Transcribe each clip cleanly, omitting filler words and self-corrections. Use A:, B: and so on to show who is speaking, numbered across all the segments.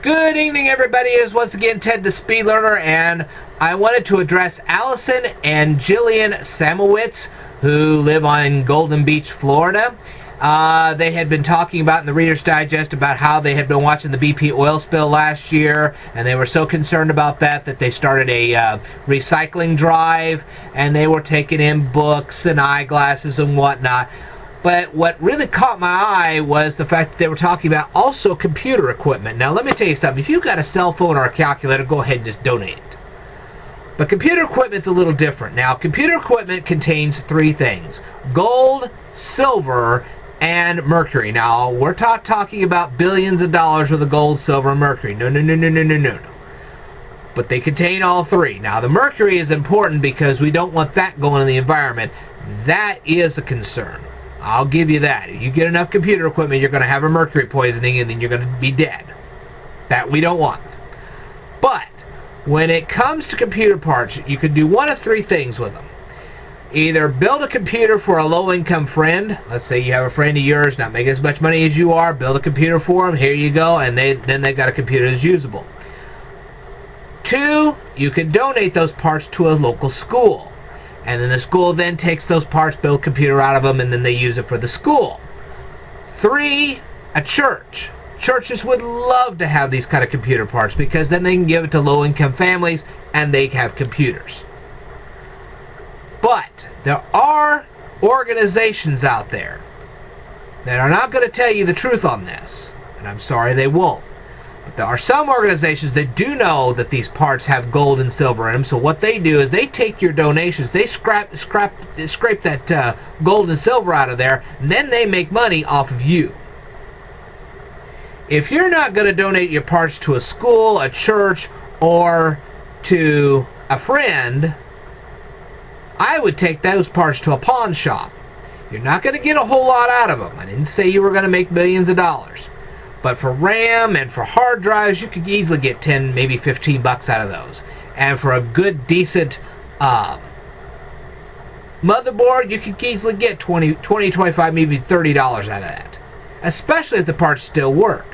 A: Good evening, everybody. It is once again Ted the Speed Learner, and I wanted to address Allison and Jillian Samowitz, who live on Golden Beach, Florida. They had been talking about in the Reader's Digest about how they had been watching the BP oil spill last year, and they were so concerned about that they started a recycling drive, and they were taking in books and eyeglasses and whatnot. But what really caught my eye was the fact that they were talking about also computer equipment. Now, let me tell you something. If you've got a cell phone or a calculator, go ahead and just donate it. But computer equipment's a little different. Now, computer equipment contains three things: gold, silver, and mercury. Now, we're not talking about billions of dollars worth of gold, silver, and mercury. No. But they contain all three. Now, the mercury is important because we don't want that going in the environment. That is a concern. I'll give you that. If you get enough computer equipment, you're going to have a mercury poisoning, and then you're going to be dead. That we don't want. But when it comes to computer parts, you can do one of three things with them. Either build a computer for a low-income friend. Let's say you have a friend of yours not making as much money as you are. Build a computer for them. Here you go. And then they've got a computer that's usable. Two, you can donate those parts to a local school. And then the school then takes those parts, build a computer out of them, and then they use it for the school. Three, a church. Churches would love to have these kind of computer parts because then they can give it to low-income families and they have computers. But there are organizations out there that are not going to tell you the truth on this, and I'm sorry they won't. But there are some organizations that do know that these parts have gold and silver in them, so what they do is they take your donations, they scrape that gold and silver out of there, and then they make money off of you. If you're not going to donate your parts to a school, a church, or to a friend, I would take those parts to a pawn shop. You're not going to get a whole lot out of them. I didn't say you were going to make millions of dollars. But for RAM and for hard drives, you could easily get 10, maybe 15 bucks out of those. And for a good, decent motherboard, you could easily get 20, 25, maybe $30 out of that. Especially if the parts still work.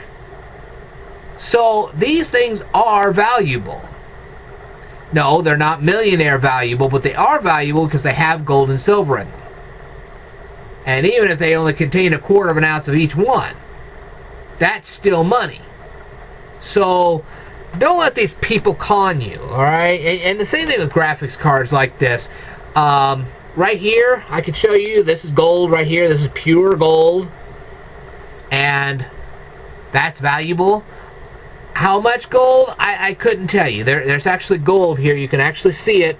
A: So these things are valuable. No, they're not millionaire valuable, but they are valuable because they have gold and silver in them. And even if they only contain 1/4 of an ounce of each one, that's still money. So don't let these people con you, alright? And the same thing with graphics cards like this. Right here, I can show you, this is gold right here. This is pure gold. And that's valuable. How much gold? I couldn't tell you. There's actually gold here. You can actually see it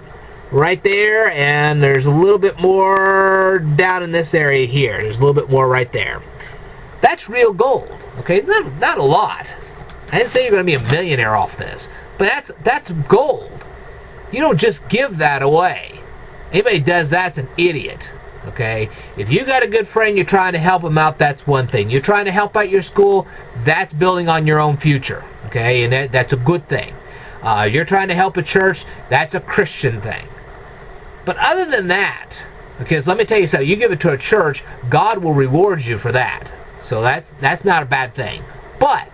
A: right there. And there's a little bit more down in this area here. There's a little bit more right there. That's real gold. Okay, not a lot. I didn't say you're going to be a millionaire off this, but that's gold. You don't just give that away. Anybody does that's an idiot. Okay, if you got a good friend, you're trying to help them out, that's one thing. You're trying to help out your school, that's building on your own future. Okay, and that's a good thing. You're trying to help a church, that's a Christian thing. But other than that, because let me tell you something, you give it to a church, God will reward you for that. So that's not a bad thing. But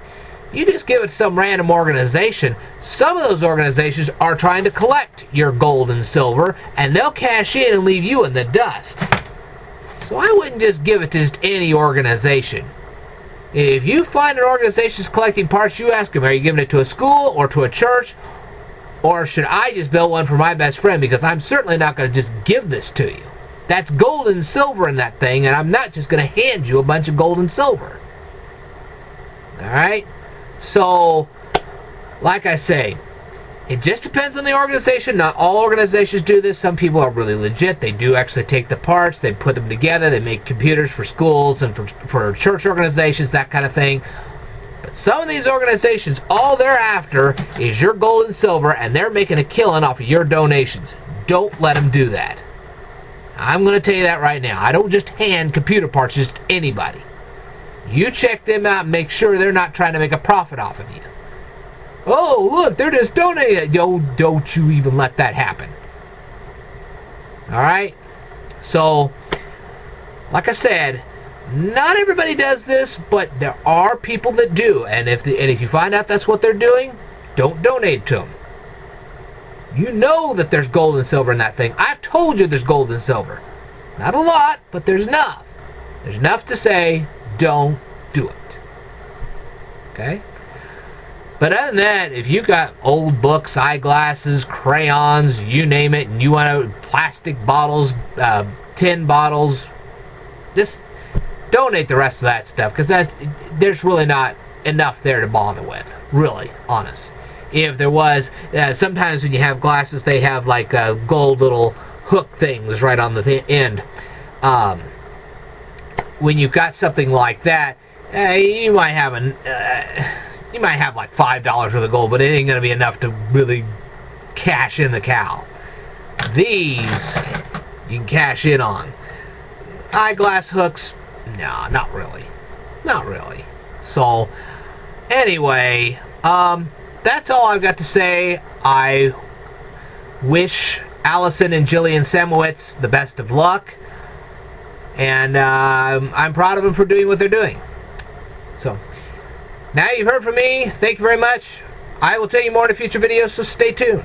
A: you just give it to some random organization. Some of those organizations are trying to collect your gold and silver, and they'll cash in and leave you in the dust. So I wouldn't just give it to just any organization. If you find an organization collecting parts, you ask them, are you giving it to a school or to a church? Or should I just build one for my best friend? Because I'm certainly not going to just give this to you. That's gold and silver in that thing, and I'm not just going to hand you a bunch of gold and silver. Alright? So, like I say, it just depends on the organization. Not all organizations do this. Some people are really legit. They do actually take the parts, they put them together, they make computers for schools and for church organizations, that kind of thing. But some of these organizations, all they're after is your gold and silver, and they're making a killing off of your donations. Don't let them do that. I'm going to tell you that right now. I don't just hand computer parts just to anybody. You check them out and make sure they're not trying to make a profit off of you. Oh, look, they're just donating. Yo, don't you even let that happen. Alright? So, like I said, Not everybody does this, but there are people that do. And if you find out that's what they're doing, don't donate to them. You know that there's gold and silver in that thing. I've told you there's gold and silver. Not a lot, but there's enough. There's enough to say, don't do it. Okay? But other than that, if you got old books, eyeglasses, crayons, you name it, and you want plastic bottles, tin bottles, just donate the rest of that stuff, because there's really not enough there to bother with. Really, honest. If there was, sometimes when you have glasses, they have like gold little hook things right on the end. When you've got something like that, you might have like $5 worth of gold, but it ain't gonna be enough to really cash in the cow. These you can cash in on. Eyeglass hooks, no, not really. Not really. So, anyway, that's all I've got to say. I wish Allison and Jillian Samowitz the best of luck. And I'm proud of them for doing what they're doing. So, now you've heard from me. Thank you very much. I will tell you more in a future video, so stay tuned.